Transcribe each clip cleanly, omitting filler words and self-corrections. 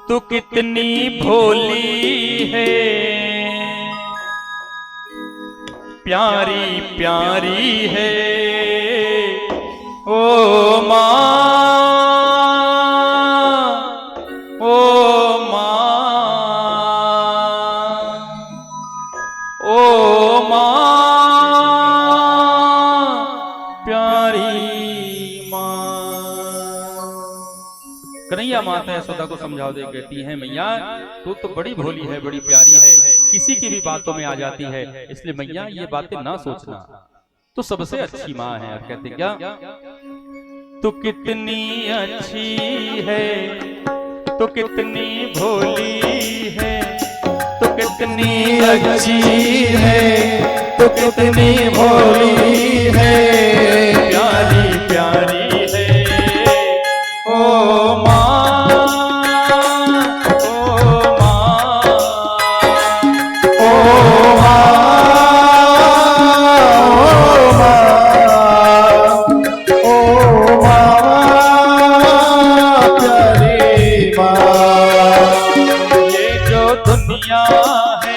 तू कितनी भोली है, प्यारी प्यारी है ओ माँ, ओ माँ, ओ माँ, प्यारी माँ। कन्हैया माता यशोदा को समझाओ दे, कहती है मैया तू तो बड़ी भोली है, बड़ी प्यारी है, किसी की भी बातों में आ जाती है, इसलिए मैया ये बातें ना सोचना, तू सबसे अच्छी माँ है। और कहते क्या, तू कितनी अच्छी है, तू कितनी भोली है, तू कितनी अच्छी है, तू कितनी भोली है, प्यारी प्यारी है ओ माँ, ओ माँ, ओ माँ, ओ माँ, प्यारी माँ। ये जो दुनिया है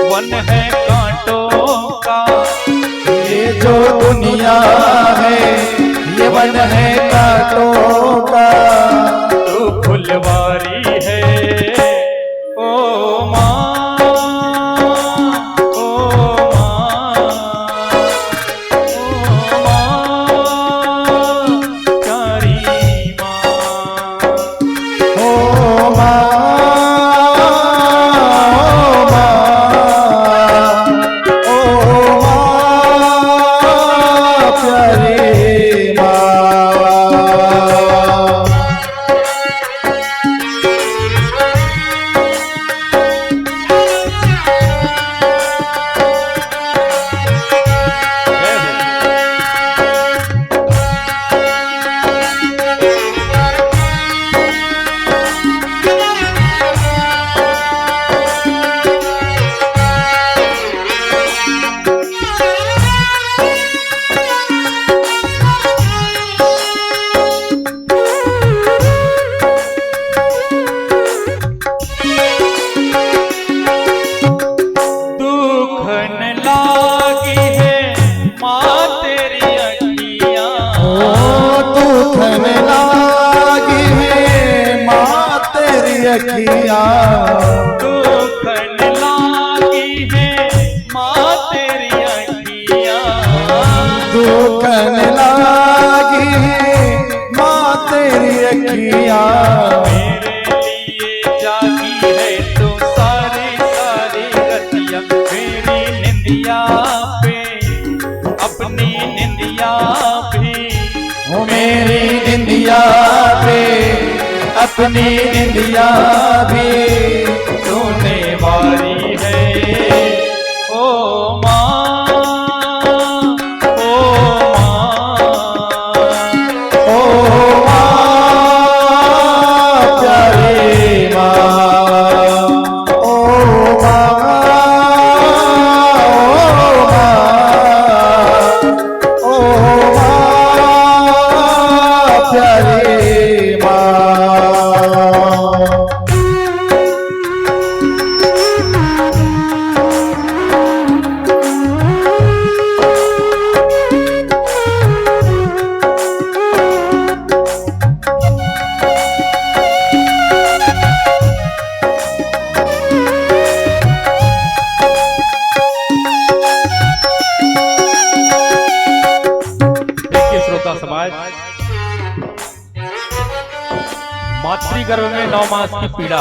वन है कांटों का, ये जो दुनिया है ये वन है कांटों का, तू फुलवारी है ओ माँ, ओ माँ, ओ माँ, प्यारी माँ, ओ माँ, अखियाँ दुखन लागी है माँ तेरी अखियाँ, दुखन लागी है माँ तेरी अखियाँ, मेरे लिए जागी है तो सारी सारी रतिया, मेरी निंदिया पे अपनी निंदिया भी, मेरी निंदिया पे अपनी निंदिया भी तूने वारी है ओ माँ, ओ माँ, ओ माँ, प्यारी माँ, ओ माँ, ओ माँ, प्यारी माँ। समाज मातृगर्भ में 9 मास की पीड़ा,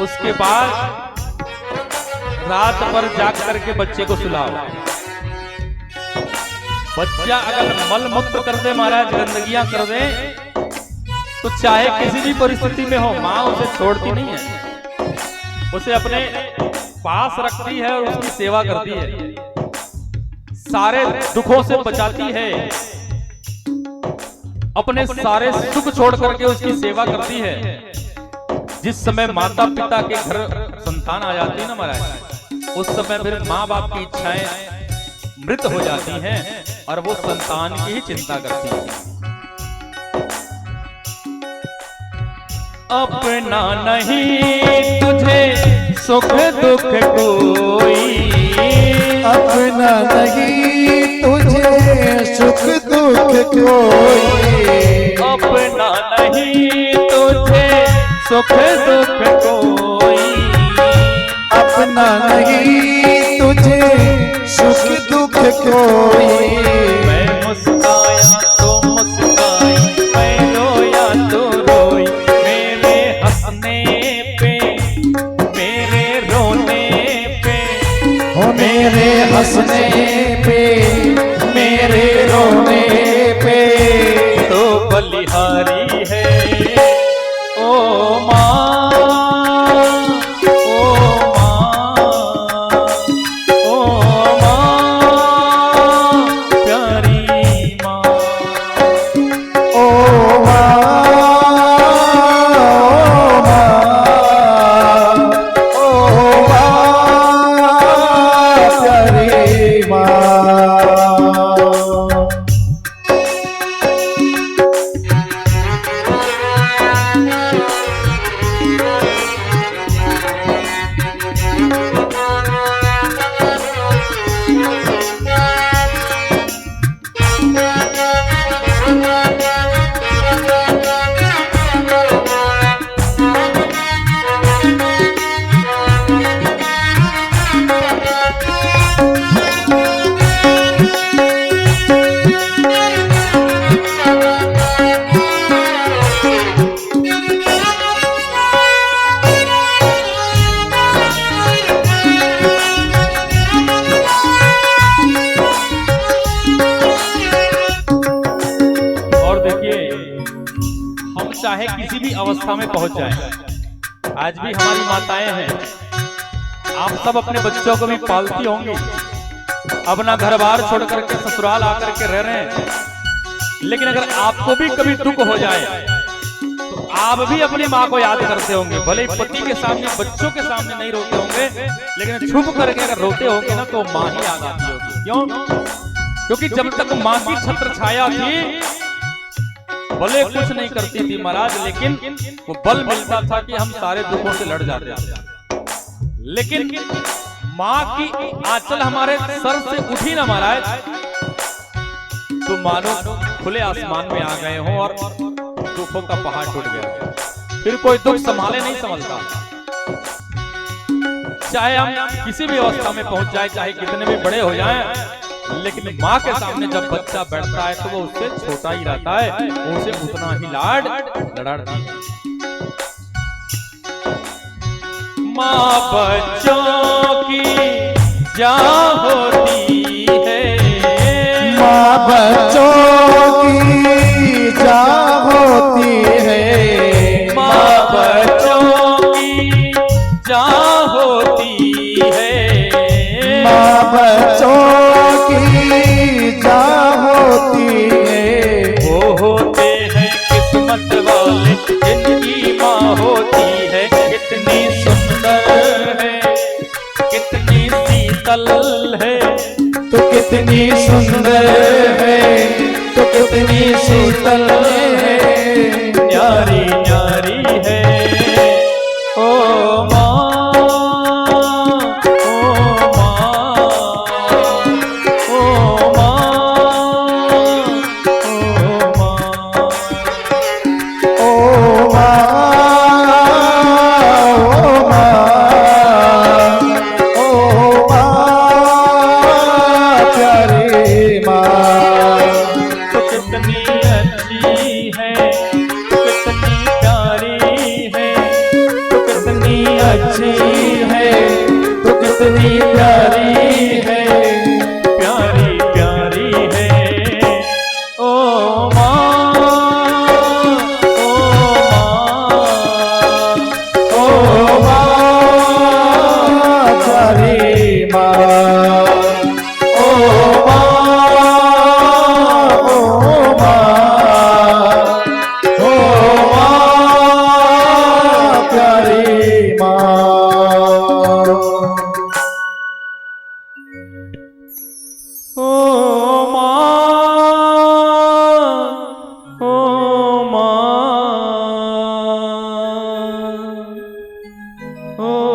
उसके बाद रात भर जाग करके बच्चे को सुलाओ। बच्चा अगर मल मुक्त कर दे महाराज, गंदगियां कर दे, तो चाहे किसी भी परिस्थिति में हो माँ उसे छोड़ती नहीं है, उसे अपने पास रखती है और उसकी सेवा करती है, सारे दुखों से बचाती है, अपने सारे सुख छोड़ करके उसकी सेवा करती है। जिस समय माता पिता के घर संतान आ जाती है ना महाराज, उस समय फिर माँ बाप की इच्छाएं मृत हो जाती हैं और वो संतान की ही चिंता करती है। अपना नहीं तुझे सुख दुख कोई, अपना नहीं तुझे सुख दुख कोई, अपना नहीं तुझे सुख दुख कोई, अपना नहीं तुझे सुख दुख कोई। मैं मुस्काया तो मुस्काई, मैं रोया तो रोई, मेरे हंसने पे मेरे रोने पे, ओ मेरे हंसने पे मेरे रोने पे तो बलिहारी है ओ माँ, ओ माँ, ओ माँ, प्यारी माँ, ओ माँ, ओ माँ, प्यारी माँ। चाहे किसी भी अवस्था में पहुंच जाए, आज भी हमारी माताएं हैं, आप सब अपने बच्चों को भी पालती होंगी, अपना घर बार छोड़ करके ससुराल आकर के रह रहे हैं, लेकिन अगर आपको भी कभी दुख हो जाए तो आप भी अपनी माँ को याद करते होंगे। भले ही पति के सामने बच्चों के सामने नहीं रोते होंगे, लेकिन छुप करके अगर रोते होंगे ना तो माँ ही याद आती होगी। क्यों? क्योंकि जब तक माँ की छत्र छाया थी, भले कुछ नहीं करती थी महाराज, लेकिन वो बल मिलता था कि हम सारे दुखों से लड़ जाते थे। लेकिन माँ की आंचल हमारे सर से उठी ना महाराज, तो मानो खुले आसमान में आ गए हो और दुखों का पहाड़ टूट गया, फिर कोई दुख संभाले नहीं संभलता। चाहे हम किसी भी अवस्था में पहुंच जाए, चाहे कितने भी बड़े हो जाएं, लेकिन माँ के सामने जब बच्चा बैठता है तो वो उससे छोटा ही रहता है, उसे उतना ही लाड लड़ाती है। माँ बच्चों की जान होती है, माँ बच्चों की जान होती है, माँ बच्चों की जान होती है, माँ बच्चों की जान होती है। वो होते हैं किस्मत वाले जिनकी माँ होती है, कितनी सुंदर है, कितनी शीतल है, तो कितनी सुंदर है, तो कितनी शीतल है, न्यारी न्यारी है ओ माँ, ओ माँ, ओ माँ, ओ माँ, ओ माँ, ओ माँ, प्यारी माँ। तो कितनी अच्छी है, तो कितनी प्यारी है, तो कितनी अच्छी है, तो कितनी प्यारी है, प्यारी प्यारी है ओ माँ, ओ माँ, प्यारी माँ। ओ माँ, ओ